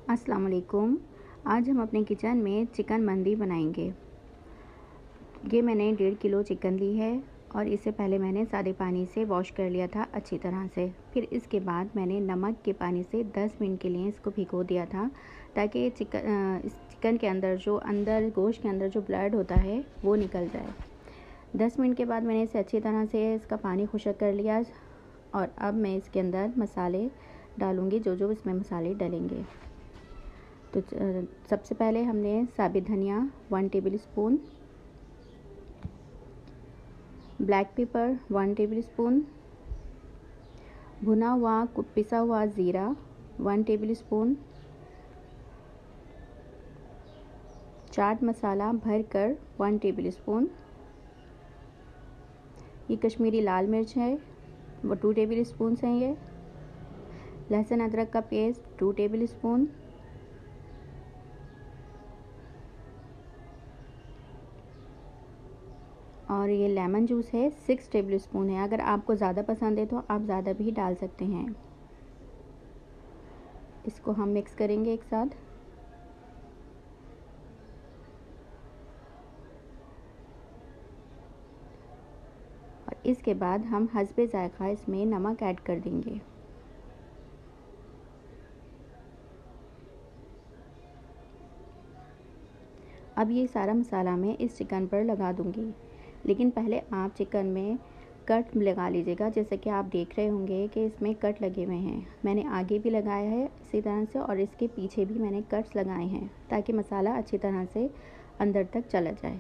अस्सलाम वालेकुम। आज हम अपने किचन में चिकन मंदी बनाएंगे। ये मैंने 1.5 किलो चिकन ली है और इसे पहले मैंने सादे पानी से वॉश कर लिया था अच्छी तरह से। फिर इसके बाद मैंने नमक के पानी से 10 मिनट के लिए इसको भिगो दिया था, ताकि इस चिकन के अंदर गोश्त के अंदर जो ब्लड होता है वो निकल जाए। 10 मिनट के बाद मैंने इसे अच्छी तरह से इसका पानी खुश्क कर लिया और अब मैं इसके अंदर मसाले डालूँगी, जो इसमें मसाले डलेंगे। तो सबसे पहले हमने साबित धनिया 1 table spoon, black pepper 1 table spoon, भुना हुआ पिसा हुआ ज़ीरा 1 टेबल स्पून, चाट मसाला भरकर 1 टेबल स्पून, ये कश्मीरी लाल मिर्च है वो 2 टेबल स्पून है, ये लहसुन अदरक का पेस्ट 2 टेबल स्पून, और ये लेमन जूस है 6 टेबल स्पून है। अगर आपको ज़्यादा पसंद है तो आप ज़्यादा भी डाल सकते हैं। इसको हम मिक्स करेंगे एक साथ। और इसके बाद हम हस्बे ज़ायक़ा इसमें नमक ऐड कर देंगे। अब ये सारा मसाला मैं इस चिकन पर लगा दूंगी, लेकिन पहले आप चिकन में कट लगा लीजिएगा। जैसे कि आप देख रहे होंगे कि इसमें कट लगे हुए हैं। मैंने आगे भी लगाया है इसी तरह से, और इसके पीछे भी मैंने कट्स लगाए हैं, ताकि मसाला अच्छी तरह से अंदर तक चला जाए।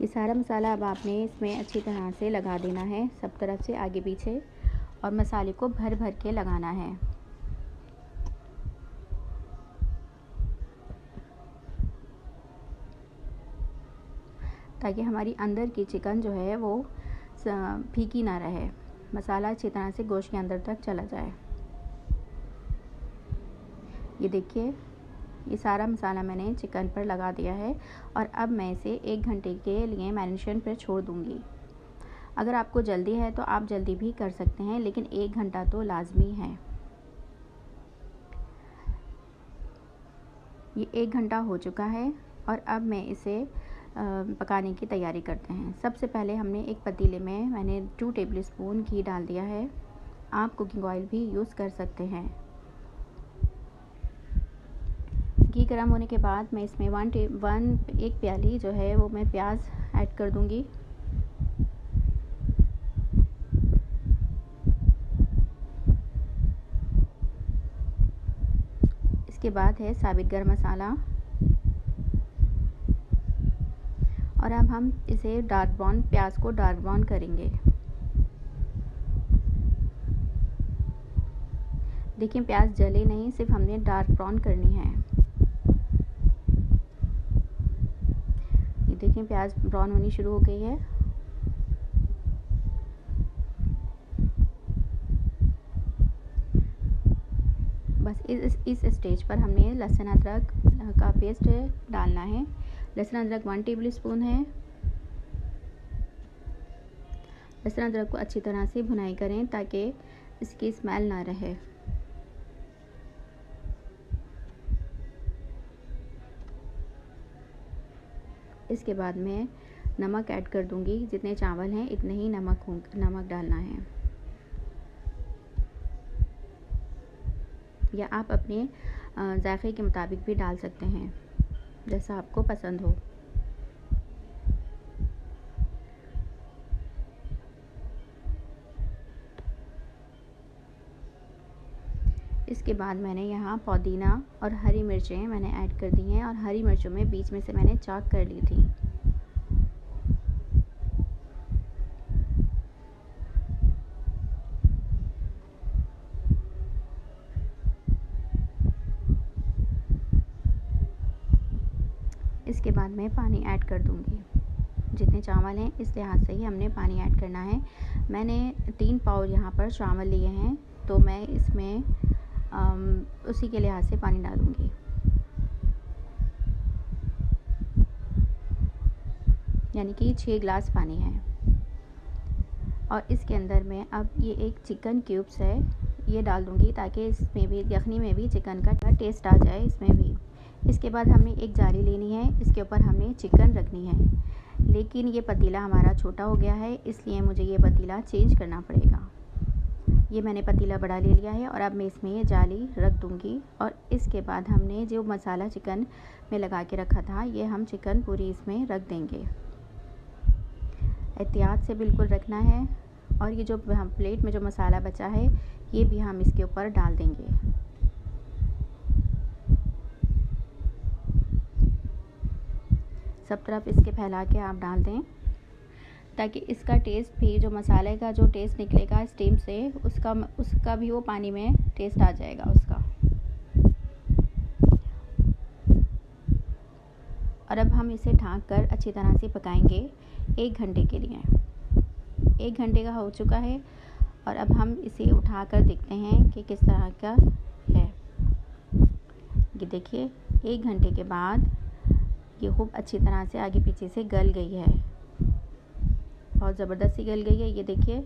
ये सारा मसाला अब आपने इसमें अच्छी तरह से लगा देना है, सब तरफ से आगे पीछे, और मसाले को भर भर के लगाना है। ताकि हमारी अंदर की चिकन जो है वो फीकी ना रहे, मसाला अच्छी तरह से गोश्त के अंदर तक चला जाए। ये देखिए, ये सारा मसाला मैंने चिकन पर लगा दिया है और अब मैं इसे 1 घंटे के लिए मैरिनेशन पर छोड़ दूँगी। अगर आपको जल्दी है तो आप जल्दी भी कर सकते हैं, लेकिन 1 घंटा तो लाजमी है। ये 1 घंटा हो चुका है और अब मैं इसे पकाने की तैयारी करते हैं। सबसे पहले हमने एक पतीले में मैंने 2 टेबल स्पून घी डाल दिया है। आप कुकिंग ऑयल भी यूज़ कर सकते हैं। घी गर्म होने के बाद मैं इसमें 1 प्याली जो है वो मैं प्याज ऐड कर दूंगी। इसके बाद है साबित गरम मसाला, और अब हम इसे प्याज को डार्क ब्राउन करेंगे। देखिए, प्याज जले नहीं, सिर्फ हमने डार्क ब्राउन करनी है। ये देखिए, प्याज ब्राउन होनी शुरू हो गई है। बस इस स्टेज पर हमने लहसुन अदरक का पेस्ट डालना है। लहसुन अदरक 1 टेबल स्पून है। लहसुन अदरक को अच्छी तरह से भुनाई करें ताकि इसकी स्मेल ना रहे। इसके बाद मैं नमक ऐड कर दूंगी। जितने चावल हैं इतने ही नमक डालना है, या आप अपने जायके के मुताबिक भी डाल सकते हैं, जैसा आपको पसंद हो। इसके बाद मैंने यहाँ पुदीना और हरी मिर्चें मैंने ऐड कर दी हैं, और हरी मिर्चों में बीच में से मैंने चॉप कर ली थी। इसके बाद मैं पानी ऐड कर दूंगी। जितने चावल हैं इस लिहाज से ही हमने पानी ऐड करना है। मैंने 3 पाव यहाँ पर चावल लिए हैं, तो मैं इसमें उसी के लिहाज से पानी डालूंगी। यानी कि 6 गिलास पानी है। और इसके अंदर मैं अब ये एक चिकन क्यूब्स है ये डाल दूँगी ताकि इसमें भी यखनी में भी चिकन का टेस्ट आ जाए इसमें भी। इसके बाद हमने एक जाली लेनी है, इसके ऊपर हमने चिकन रखनी है। लेकिन ये पतीला हमारा छोटा हो गया है, इसलिए मुझे ये पतीला चेंज करना पड़ेगा। ये मैंने पतीला बड़ा ले लिया है और अब मैं इसमें ये जाली रख दूँगी। और इसके बाद हमने जो मसाला चिकन में लगा के रखा था ये हम चिकन पूरी इसमें रख देंगे। एहतियात से बिल्कुल रखना है। और ये जो हम प्लेट में जो मसाला बचा है ये भी हम इसके ऊपर डाल देंगे। सब तरफ इसके फैला के आप डाल दें ताकि इसका टेस्ट भी, जो मसाले का जो टेस्ट निकलेगा स्टीम से, उसका भी वो पानी में टेस्ट आ जाएगा उसका। और अब हम इसे ढक कर अच्छी तरह से पकाएंगे 1 घंटे के लिए। 1 घंटे का हो चुका है और अब हम इसे उठा कर देखते हैं कि किस तरह का है। ये देखिए 1 घंटे के बाद ये खूब अच्छी तरह से आगे पीछे से गल गई है, बहुत ज़बरदस्त सी गल गई है। ये देखिए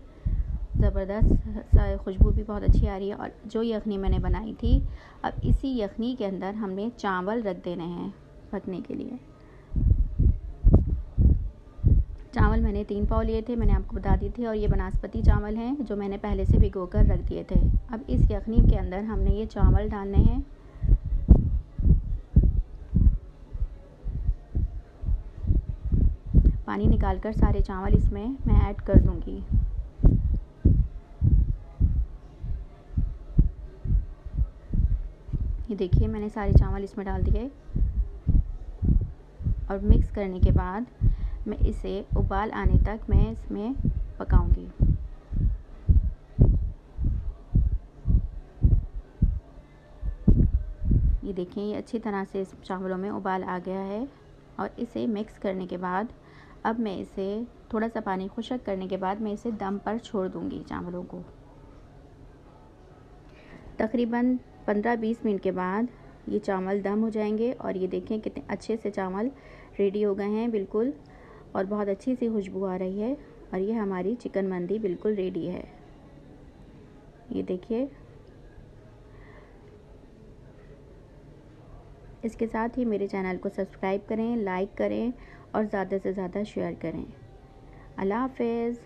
ज़बरदस्त खुशबू भी बहुत अच्छी आ रही है। और जो यखनी मैंने बनाई थी, अब इसी यखनी के अंदर हमने चावल रख देने हैं पकने के लिए। चावल मैंने 3 पाव लिए थे, मैंने आपको बता दी थी। और ये बनास्पति चावल हैं जो मैंने पहले से भिगो कर रख दिए थे। अब इस यखनी के अंदर हमने ये चावल डालने हैं। पानी निकालकर सारे चावल इसमें मैं ऐड कर दूंगी। ये देखिए मैंने सारे चावल इसमें डाल दिए और मिक्स करने के बाद मैं इसे उबाल आने तक मैं इसमें पकाऊंगी। ये देखिए ये अच्छी तरह से इस चावलों में उबाल आ गया है। और इसे मिक्स करने के बाद अब मैं इसे थोड़ा सा पानी खुश्क करने के बाद मैं इसे दम पर छोड़ दूंगी चावलों को। तकरीबन 15-20 मिनट के बाद ये चावल दम हो जाएंगे। और ये देखें कितने अच्छे से चावल रेडी हो गए हैं बिल्कुल, और बहुत अच्छी सी खुशबू आ रही है। और ये हमारी चिकन मंदी बिल्कुल रेडी है। ये देखिए, इसके साथ ही मेरे चैनल को सब्सक्राइब करें, लाइक करें और ज़्यादा से ज़्यादा शेयर करें। अल्लाह हाफ़िज़।